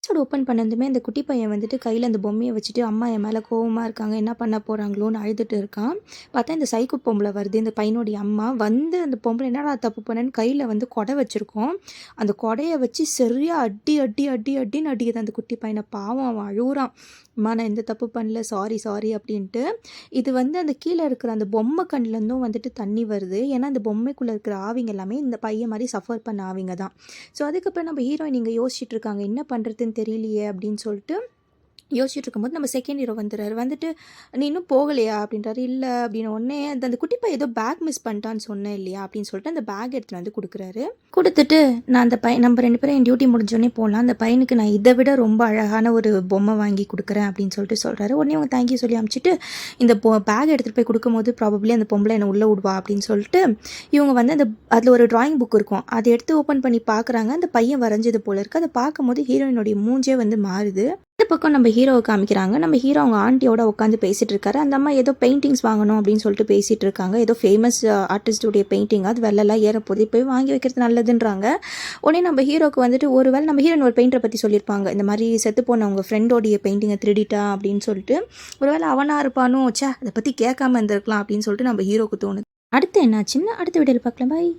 Episode open பண்ணதுமே அந்த குட்டி பையன் வந்துட்டு கையில் அந்த பொம்மையை வச்சுட்டு அம்மா என் மேலே கோவமாக இருக்காங்க, என்ன பண்ண போகிறாங்களோன்னு அழுதுட்டு இருக்கான். பார்த்தா இந்த சைக்கோ பொம்பளை வருது, இந்த பையனுடைய அம்மா வந்து அந்த பொம்பளை என்னடா தப்பு பண்ணேன்னு கையில் வந்து கொடை வச்சுருக்கோம். அந்த கொடையை வச்சு சரியாக அடி அடி அடி அடின்னு அடிக்குது அந்த குட்டி பையனை. பாவம் அவன் அழுகுறான், அம்மா நான் எந்த தப்பு பண்ணல, சாரி சாரி அப்படின்ட்டு. இது வந்து அந்த கீழே இருக்கிற அந்த பொம்மை கண்ணிலேருந்தும் வந்துட்டு தண்ணி வருது. ஏன்னா அந்த பொம்மைக்குள்ளே இருக்கிற ஆவிங்க எல்லாமே இந்த பையன் மாதிரி சஃபர் பண்ண ஆவிங்க தான். ஸோ அதுக்கப்புறம் நம்ம ஹீரோயின் இங்கே யோசிச்சுட்டு இருக்காங்க, என்ன பண்ணுறதுன்னு தெரியலையே அப்படின்னு சொல்லிட்டு யோசிச்சுட்டு இருக்கும்போது நம்ம செகண்ட் ஹீரோ வந்துடுறாரு. வந்துட்டு நீ இன்னும் போகலையா அப்படின்றாரு. இல்லை அப்படின்னு உடனே அந்த குட்டி பையன் ஏதோ பேக் மிஸ் பண்ணிட்டான்னு சொன்னேன் இல்லையா அப்படின்னு சொல்லிட்டு அந்த பேக் எடுத்துகிட்டு வந்து கொடுக்குறாரு. கொடுத்துட்டு நான் அந்த பையன் நம்ம 2 பேரும் என் டியூட்டி முடிஞ்சோடனே போகலாம், அந்த பையனுக்கு நான் இதை விட ரொம்ப அழகான ஒரு பொம்மை வாங்கி கொடுக்குறேன் அப்படின்னு சொல்லிட்டு சொல்கிறாரு. உடனே அவங்க தேங்க்யூ சொல்லி அனுப்பிச்சிட்டு இந்த பேக் எடுத்துகிட்டு போய் கொடுக்கும்போது ப்ராபப்ளி அந்த பொம்பளை என்னை உள்ளே விடுவா அப்படின்னு சொல்லிட்டு இவங்க வந்து அந்த அதில் ஒரு ட்ராயிங் புக் இருக்கும், அதை எடுத்து ஓப்பன் பண்ணி பார்க்குறாங்க. அந்த பையன் வரைஞ்சது போல இருக்குது. அதை பார்க்கும்போது ஹீரோயினுடைய மூஞ்சே வந்து மாறுது. இந்த பக்கம் நம்ம ஹீரோவை காமிக்கிறாங்க. நம்ம ஹீரோ அவங்க ஆண்டியோட உட்காந்து பேசிகிட்டு இருக்காரு. அந்த அம்மா ஏதோ பெயிண்டிங்ஸ் வாங்கணும் அப்படின்னு சொல்லிட்டு பேசிகிட்டு இருக்காங்க. ஏதோ ஃபேமஸ் ஆர்டிஸ்டுடைய பெயிண்டிங், அது வெள்ளெல்லாம் ஏறப்போது, போய் வாங்கி வைக்கிறது நல்லதுன்றாங்க. உடனே நம்ம ஹீரோக்கு வந்துட்டு ஒரு வேளை நம்ம ஹீரோயின் ஒரு பெயிண்டரை பற்றி சொல்லியிருப்பாங்க, இந்த மாதிரி செத்து போன அவங்க ஃப்ரெண்டோடைய பெயிண்டிங்கை திருடிட்டா அப்படின்னு சொல்லிட்டு. ஒரு வேளை அவனாக இருப்பானோ, சே அதை பற்றி கேட்காம இருந்திருக்கலாம் அப்படின்னு சொல்லிட்டு நம்ம ஹீரோக்கு தோணுது. அடுத்து என்னாச்சுன்னு அடுத்த வீடியோவில் பார்க்கலாம். பாய்.